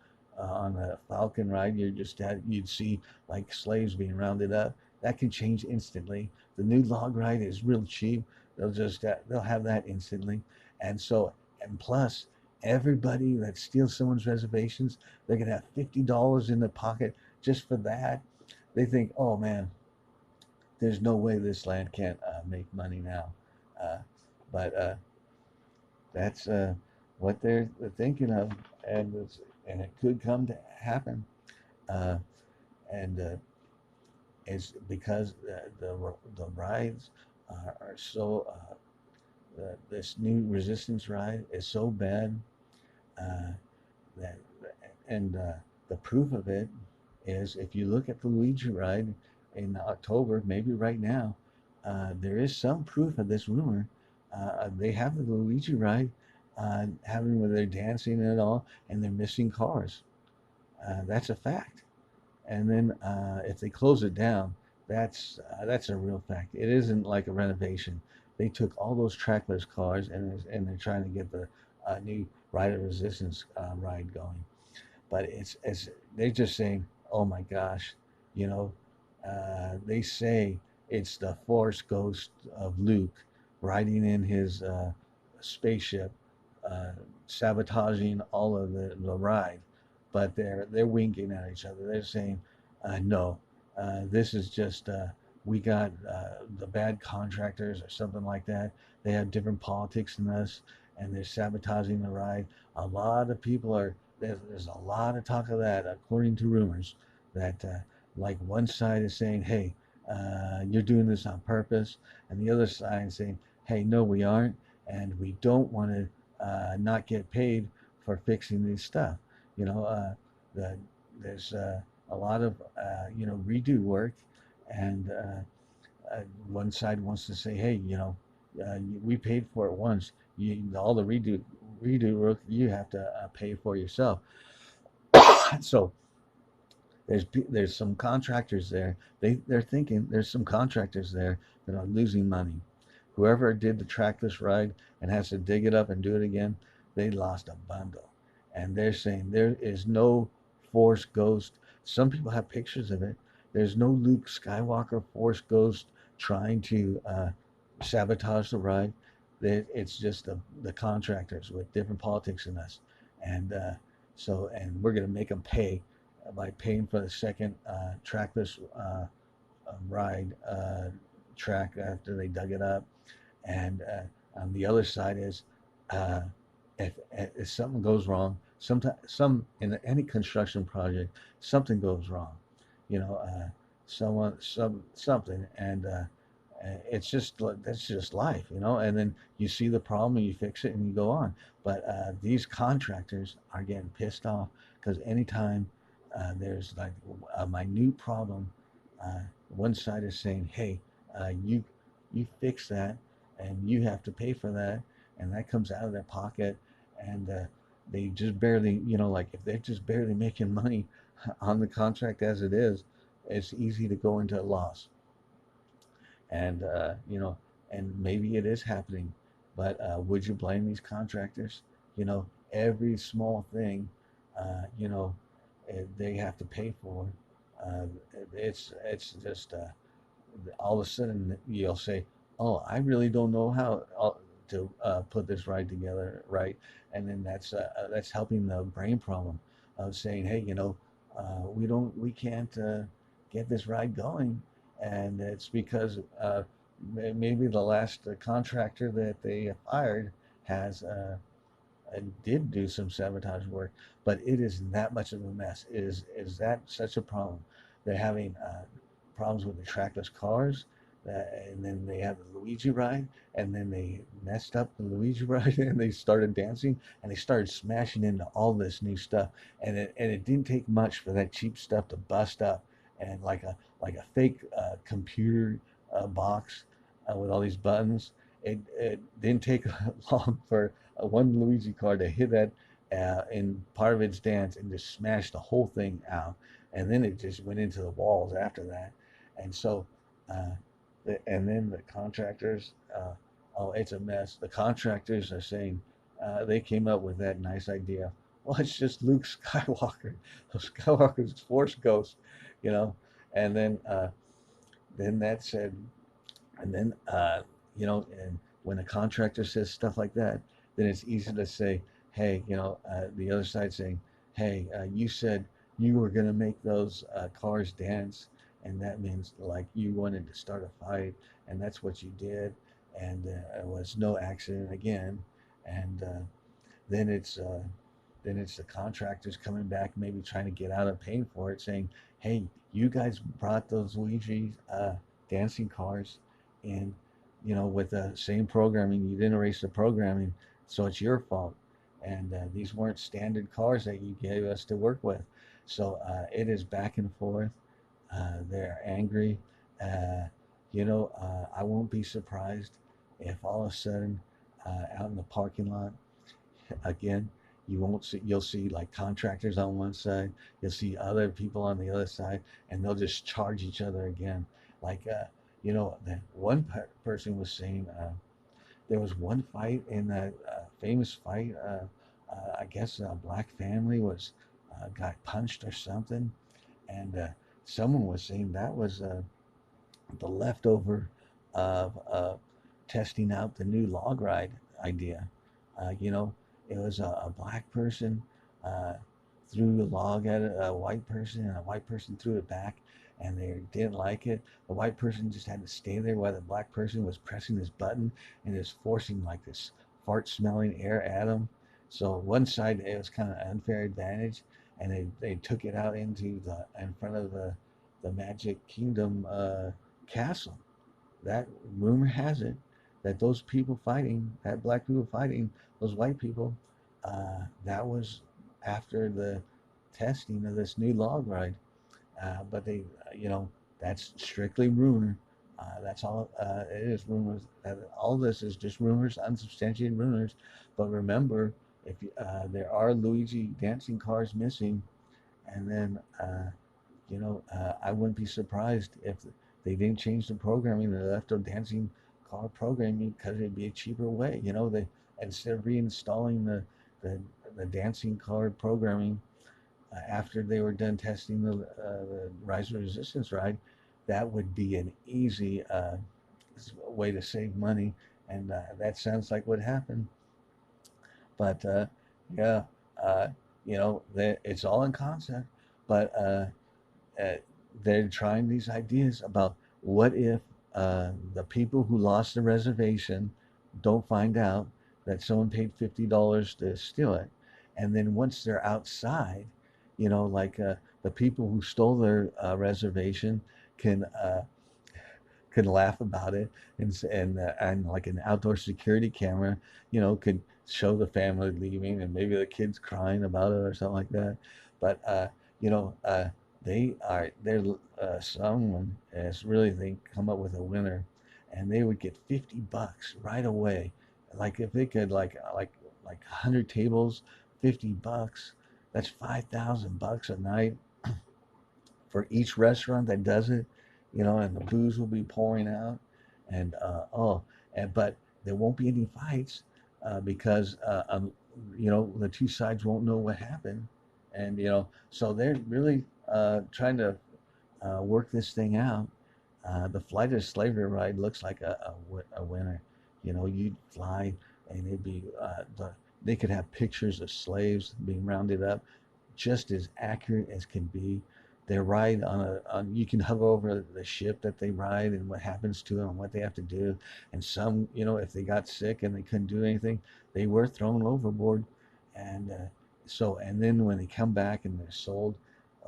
on a falcon ride, you'd see like slaves being rounded up. That can change instantly. The new log ride is real cheap. They'll have that instantly, and so and plus everybody that steals someone's reservations, they're gonna have $50 in their pocket just for that. They think, oh man, there's no way this land can't make money now. Uh, but that's what they're thinking of, and it could come to happen. Uh, and It's because the rides are so. This new resistance ride is so bad uh, that, and the proof of it is if you look at the Luigi ride in October, maybe right now, there is some proof of this rumor. They have the Luigi ride having where they're dancing and all, and they're missing cars. That's a fact. And then if they close it down, that's a real fact. It isn't like a renovation. They took all those trackless cars and they're trying to get the new Ride of Resistance ride going. But it's they're just saying, oh my gosh, you know, they say it's the Force ghost of Luke riding in his spaceship, uh, sabotaging all of the ride. But they're winking at each other. They're saying, no, this is just we got the bad contractors or something like that. They have different politics than us, and they're sabotaging the ride. A lot of people are there's a lot of talk of that, according to rumors, that like one side is saying, hey, you're doing this on purpose, and the other side is saying, hey, no, we aren't, and we don't want to not get paid for fixing this stuff. You know, the, there's a lot of redo work, and one side wants to say, hey, we paid for it once. All the redo work you have to pay for yourself. So there's some contractors there. They're thinking there's some contractors there that are losing money. Whoever did the trackless ride and has to dig it up and do it again, they lost a bundle. And they're saying there is no Force Ghost. Some people have pictures of it. There's no Luke Skywalker Force Ghost trying to sabotage the ride. It's just the contractors with different politics than us, and and we're gonna make them pay by paying for the second trackless ride track after they dug it up. And on the other side is uh, if something goes wrong, some in any construction project, something goes wrong. You know, something, and it's just that's just life, you know. And then you see the problem and you fix it and you go on. But these contractors are getting pissed off because anytime there's like a minute problem, one side is saying, "Hey, you fix that, and you have to pay for that," and that comes out of their pocket, and they just barely, like if they're just barely making money on the contract as it is, it's easy to go into a loss. And and maybe it is happening, but would you blame these contractors? Every small thing, you know, they have to pay for. Uh, it's just all of a sudden you'll say, "Oh, I really don't know how to put this ride together, right?" And then that's helping the brain problem of saying, "Hey, we can't get this ride going," and it's because maybe the last contractor that they fired has did do some sabotage work, but it is that much of a mess. Is that such a problem? They're having problems with the trackless cars, and then they have the Luigi ride, and then they messed up the Luigi ride, and they started dancing, and they started smashing into all this new stuff, and it didn't take much for that cheap stuff to bust up, and like a fake computer box with all these buttons. It didn't take long for one Luigi car to hit that in part of its dance and just smashed the whole thing out. And then it just went into the walls after that. And so, uh, and then the contractors, oh, it's a mess. The contractors are saying they came up with that nice idea. Well, it's just Luke Skywalker. Skywalker's Force Ghost, you know. And then that said, and then and when a contractor says stuff like that, then it's easy to say, hey, the other side saying, hey, you said you were going to make those cars dance, and that means like you wanted to start a fight, and that's what you did, and it was no accident again, and then it's uh, then it's the contractors coming back, maybe trying to get out of paying for it, saying, "Hey, you guys brought those Luigi dancing cars in, with the same programming. You didn't erase the programming, so it's your fault. And these weren't standard cars that you gave us to work with." So it is back and forth. They're angry. I won't be surprised if all of a sudden, out in the parking lot, again, you'll see like contractors on one side, you'll see other people on the other side, and they'll just charge each other again. Like the one person was saying, there was one fight in that famous fight, I guess a black family was got punched or something, and someone was saying that was the leftover of testing out the new log ride idea. Uh, you know, it was a black person uh, threw a log at a white person, and a white person threw it back, and they didn't like it. The white person just had to stay there while the black person was pressing this button and is forcing like this fart-smelling air at them. So one side it was kind of unfair advantage, and they took it out into the in front of the Magic Kingdom castle. That rumor has it that those people fighting, that black people fighting those white people, that was after the testing of this new log ride. But that's strictly rumor. That's all it is, rumors. All this is just rumors, unsubstantiated rumors. But remember, if there are Luigi dancing cars missing, and then I wouldn't be surprised if they didn't change the programming. They left the dancing car programming because it'd be a cheaper way. They instead of reinstalling the, the dancing car programming after they were done testing the Rise of Resistance ride, that would be an easy way to save money. And that sounds like what happened. But yeah, it's all in concept. But uh, they're trying these ideas about what if the people who lost the reservation don't find out that someone paid $50 to steal it, and then once they're outside, like the people who stole their reservation can could laugh about it, and like an outdoor security camera, could show the family leaving and maybe the kids crying about it or something like that. But you know, they're someone has really they come up with a winner, and they would get $50 right away. Like if they could like 100 tables, $50. That's $5,000 a night for each restaurant that does it, and the booze will be pouring out, and but there won't be any fights because the two sides won't know what happened, and so they're really trying to work this thing out. The Flight of Slavery ride looks like a winner. You'd fly, and it'd be they could have pictures of slaves being rounded up, just as accurate as can be. They ride on you can hover over the ship that they ride and what happens to them and what they have to do. And some, if they got sick and they couldn't do anything, they were thrown overboard. And and then when they come back and they're sold,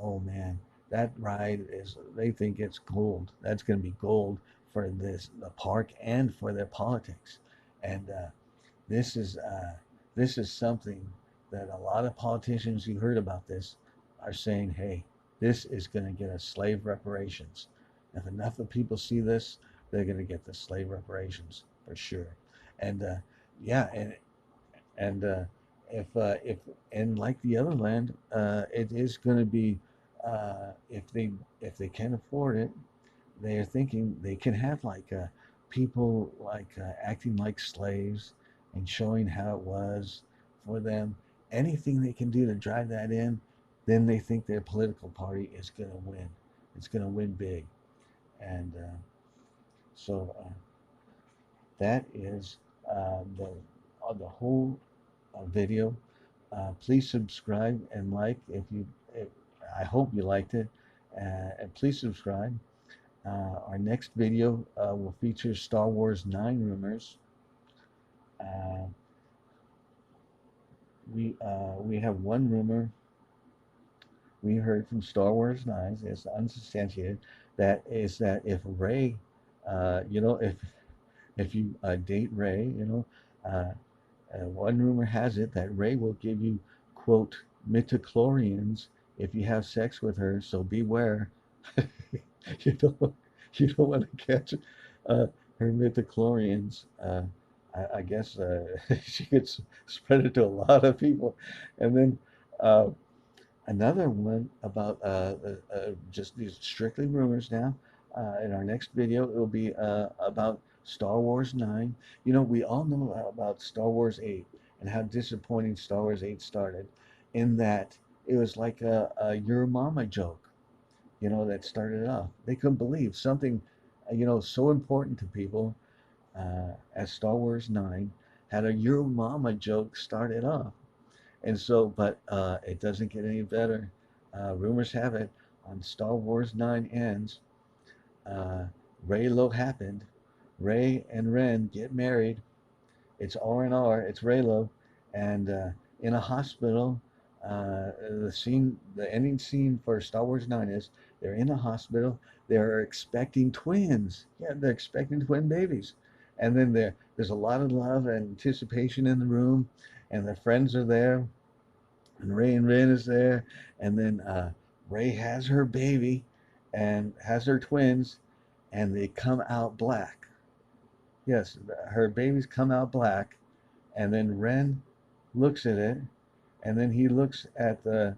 oh man, that ride is, they think it's gold. That's going to be gold for the park and for their politics. And this is uh, this is something that a lot of politicians who heard about this are saying, "Hey, this is going to get us slave reparations. If enough of people see this, they're going to get the slave reparations for sure." And yeah, and if and like the other land, it is going to be if they can afford it, they're thinking they can have like people like acting like slaves and showing how it was for them, anything they can do to drive that in, then they think their political party is going to win. It's going to win big. And so that is the whole video. Please subscribe and like if I hope you liked it. And please subscribe. Our next video will feature Star Wars 9 rumors. Uh, we have one rumor we heard from Star Wars 9. It's unsubstantiated. That is that if Rey, if you date Rey, one rumor has it that Rey will give you, quote, midichlorians if you have sex with her, so beware. you don't you don't want to catch uh, her midichlorians. I guess she could spread it to a lot of people. And then uh, another one about just these strictly rumors now. In our next video, it will be about Star Wars 9. We all know about Star Wars 8 and how disappointing Star Wars 8 started, in that it was like a Your Mama joke, that started off. They couldn't believe something, so important to people as Star Wars 9 had a Your Mama joke started off. And so, but it doesn't get any better. Rumors have it on Star Wars 9 ends, uh, Raylo happened. Ray and Ren get married. It's R&R. It's Raylo, and in a hospital. The ending scene for Star Wars 9 is they're in a hospital. They're expecting twins. Yeah, they're expecting twin babies, and then there's a lot of love and anticipation in the room, and their friends are there, and Ray and Ren is there, and then Ray has her baby, and has her twins, and they come out black. Yes, her babies come out black, and then Ren looks at it, and then he looks at the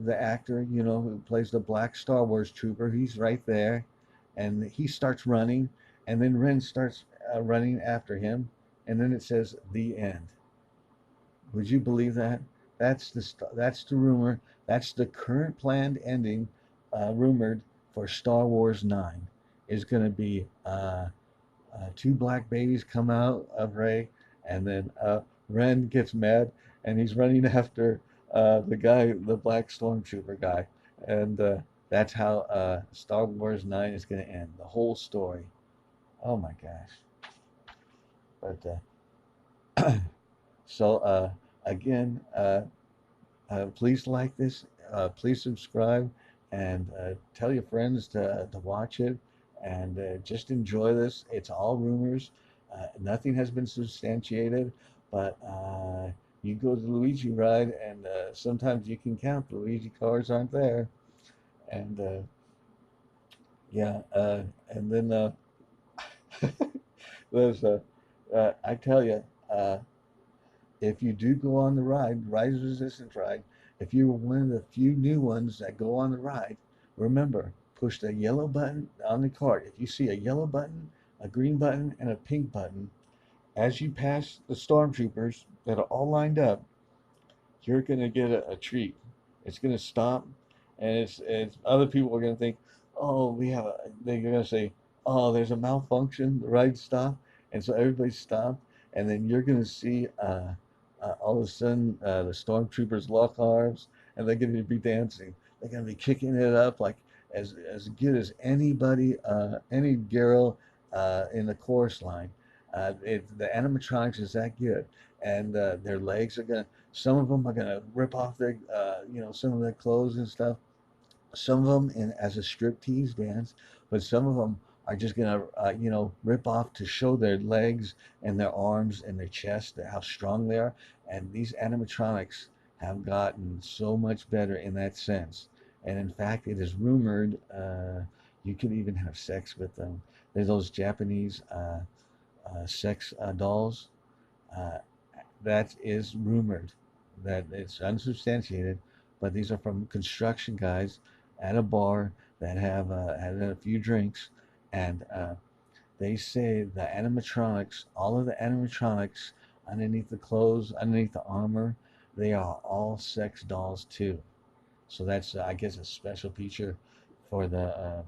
actor, who plays the black Star Wars trooper. He's right there, and he starts running, and then Ren starts running after him, and then it says the end. Would you believe that? That's the rumor. That's the current planned ending, rumored for Star Wars 9. Is going to be two black babies come out of Ray, and then Ren gets mad, and he's running after the black stormtrooper guy, and that's how Star Wars 9 is going to end. The whole story. Oh my gosh! But so again, please like this. Please subscribe, and tell your friends to watch it, and just enjoy this. It's all rumors. Nothing has been substantiated, but you go to the Luigi ride, and sometimes you can count the Luigi cars aren't there. And yeah, and then there's I tell you, if you do go on the ride, Rise Resistance ride, if you're one of the few new ones that go on the ride, remember, push the yellow button on the cart. If you see a yellow button, a green button, and a pink button, as you pass the stormtroopers that are all lined up, you're going to get a treat. It's going to stop, and it's other people are going to think, oh, they're going to say, oh, there's a malfunction, the ride stopped, and so everybody stopped, and then you're going to see all of a sudden the stormtroopers lock arms, and they're going to be dancing. They're going to be kicking it up like as good as anybody, any girl in the chorus line. The animatronics is that good, and their legs are going to, some of them are going to rip off their, some of their clothes and stuff. Some of them in as a striptease dance, but some of them are just going to, rip off to show their legs and their arms and their chest, how strong they are. And these animatronics have gotten so much better in that sense. And in fact, it is rumored you can even have sex with them. There's those Japanese sex dolls. Uh, that is rumored. That it's unsubstantiated, but these are from construction guys at a bar that have had a few drinks, and they say the animatronics, all of the animatronics underneath the clothes, underneath the armor, they are all sex dolls too. So that's I guess a special feature for the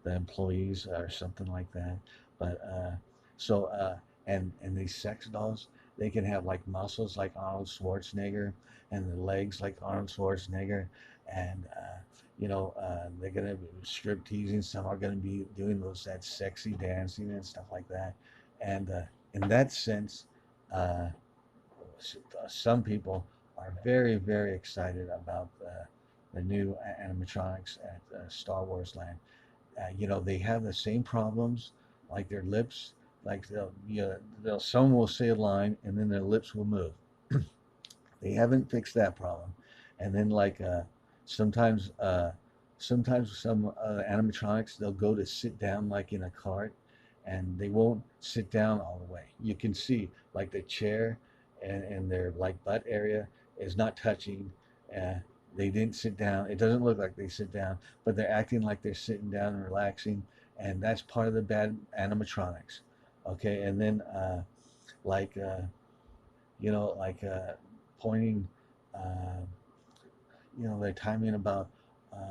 employees or something like that. But so and these sex dolls, they can have like muscles like Arnold Schwarzenegger and the legs like Arnold Schwarzenegger, and they're gonna be strip teasing. Some are gonna be doing that sexy dancing and stuff like that, and in that sense, uh, some people are very excited about the new animatronics at Star Wars Land. They have the same problems, like their lips, like some will say a line and then their lips will move. They haven't fixed that problem. And then sometimes, sometimes some animatronics, they'll go to sit down like in a cart, and they won't sit down all the way. You can see like the chair and their like butt area is not touching. Uh, they didn't sit down. It doesn't look like they sit down, but they're acting like they're sitting down and relaxing, and that's part of the bad animatronics. Okay, and then like pointing, uh, they're timing about,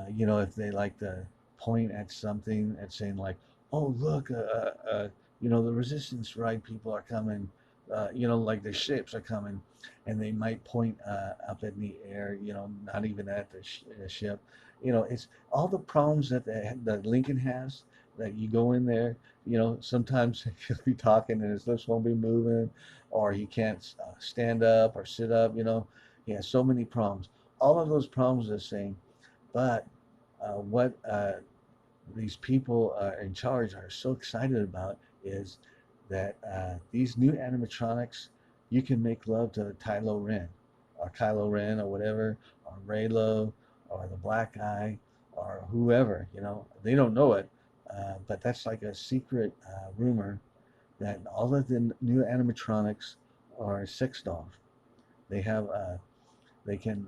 if they like to point at something and saying like, oh look, the resistance right people are coming, like the ships are coming, and they might point up in the air, not even at the ship. It's all the problems that Lincoln has. That you go in there, sometimes he'll be talking and his lips won't be moving, or he can't stand up or sit up. He has so many problems. All of those problems are the same, but what these people in charge are so excited about is that these new animatronics, you can make love to Kylo Ren, or whatever, or Raylo, or the Black Guy, or whoever. They don't know it, but that's like a secret rumor that all of the new animatronics are sex dolls. They have they can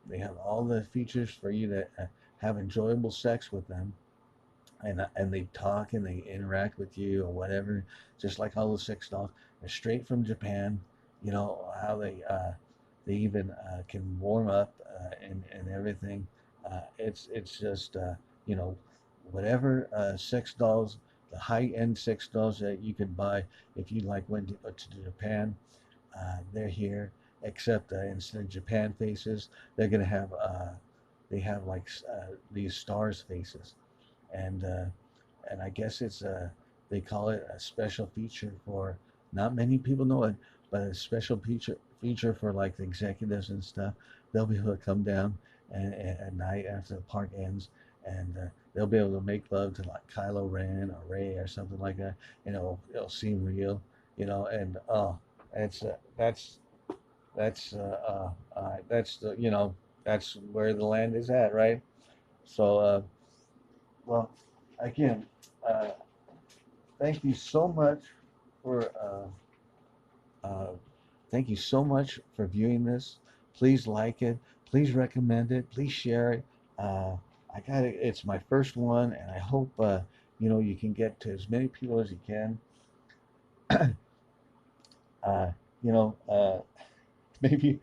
they have all the features for you to have enjoyable sex with them, and they talk and they interact with you or whatever, just like all the sex dolls. They're straight from Japan. How they even can warm up and everything. It's just you know whatever sex dolls, the high end sex dolls that you could buy if you like went to Japan. They're here, except instead of Japan faces, they're gonna have they have like these stars faces, and I guess it's they call it a special feature for, not many people know it, but a special feature for like the executives and stuff. They'll be able to come down at night after the park ends, and they'll be able to make love to like Kylo Ren or Ray or something like that. It'll seem real, and it's that's the that's where the land is at, right? So well, again, uh, thank you so much for uh, thank you so much for viewing this. Please like it. Please recommend it. Please share it. Uh, I got it. It's my first one, and I hope you can get to as many people as you can. Uh, you know, maybe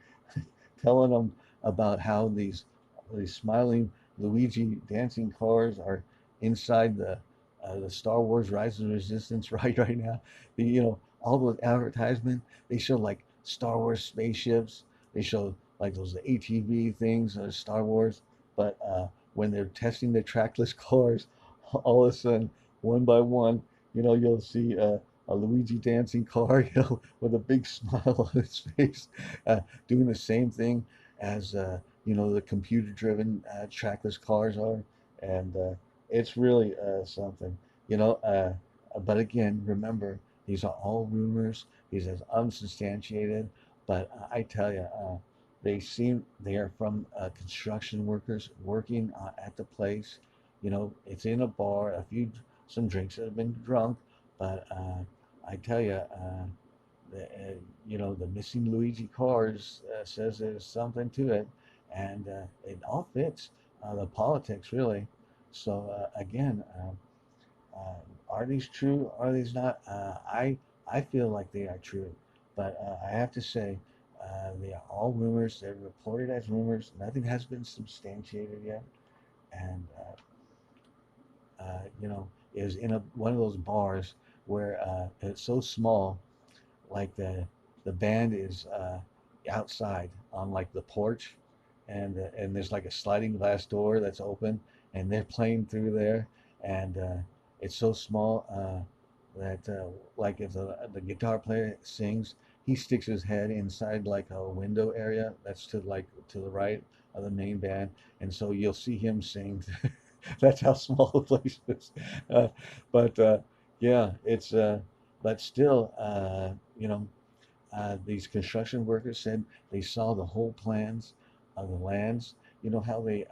telling them about how these smiling Luigi dancing cars are inside the Star Wars Rise of the Resistance right now. All those advertisements, they show like Star Wars spaceships. They show like those ATV things, Star Wars. But when they're testing the trackless cars, all of a sudden, one by one, you'll see a Luigi dancing car, with a big smile on its face, doing the same thing as the computer-driven trackless cars are, and it's really something, you know. But again, remember, these are all rumors. These are unsubstantiated. But I tell you, they are from construction workers working at the place. It's in a bar. Some drinks have been drunk, but I tell you. The missing Luigi cars says there's something to it, and it all fits the politics really. So again, are these true? Are these not? I feel like they are true, but I have to say, They are all rumors. They're reported as rumors. Nothing has been substantiated yet. And you know, it was in one of those bars where it's so small, like the band is outside on like the porch, and there's like a sliding glass door that's open, and they're playing through there, and it's so small that like if the guitar player sings, he sticks his head inside like a window area that's to like to the right of the main band, and so you'll see him sing. That's how small the place is. Uh, but yeah, it's but still, you know, these construction workers said they saw the whole plans of the lands. You know how they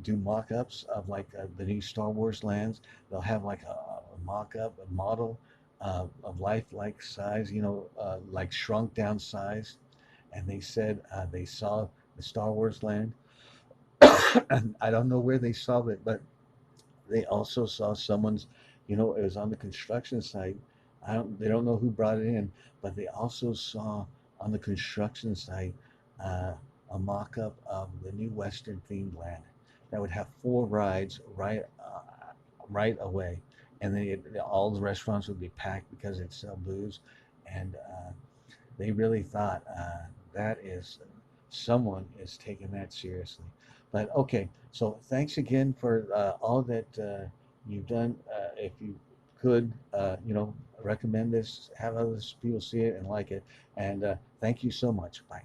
do mock-ups of like the new Star Wars lands? They'll have like a mock-up, a model of life-like size, you know, like shrunk down size. And they said they saw the Star Wars land. And I don't know where they saw it, but they also saw someone's, you know, it was on the construction site. They don't know who brought it in, but they also saw on the construction site uh, a mock-up of the new Western themed land that would have four rides right away, and then all the restaurants would be packed because it sell booze, and they really thought that is someone is taking that seriously. But okay, so thanks again for all that you've done. If you could, you know, recommend this, have other people see it and like it. And thank you so much. Bye.